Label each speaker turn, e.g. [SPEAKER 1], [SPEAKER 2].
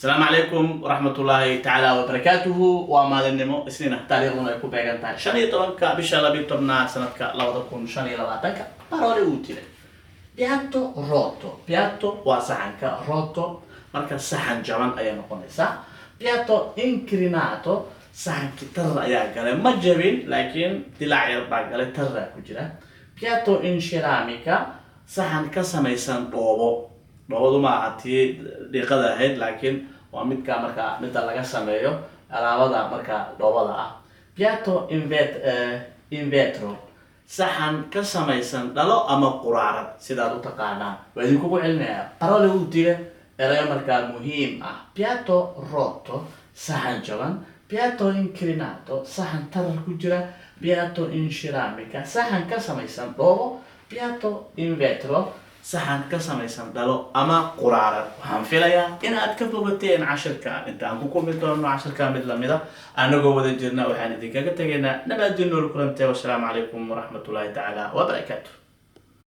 [SPEAKER 1] السلام عليكم ورحمة الله تعالى وبركاته وما لنمو سنين تاريخنا يكون بيجان تاريخ شني طبعا بشا لبي طبنا سنة لو تكون شني لواتك parole utile piatto وصحن rotto marka saxan jaban ayaa noqonaysa piatto inclinato saxan kitar ayaa galay ma jabin laakiin dilaac yar baa galay tarra ku jira piatto in ceramica saxan ka samaysan dhoobadu ma ahati dhiiqada ahayd laakiin waa midka marka mid laga sameeyo alaabada marka dhoobada ah piatto in vetro saxan ka samaysan dhalo ama quraarad sidaad u taqaanaan waa idinku ku celinayaa parole utile erayo markaa muhiim ah piatto rotto saxan jaban piatto inclinato saxan tarar ku jira piatto in ceramica saxan ka samaysan dhoobo piatto in vetro saxan ka samaysan dhalo ama quraarad waxaan filayaa inaad ka bogateen casharkan intaan ku kulmi doono casharkan mid lamida anagoo wada jirna waxaan idinkaga tegaynaa nabadgelyo kulantay wassalaamu calaykum waraxmatullaahi tacaala wabarakaatuh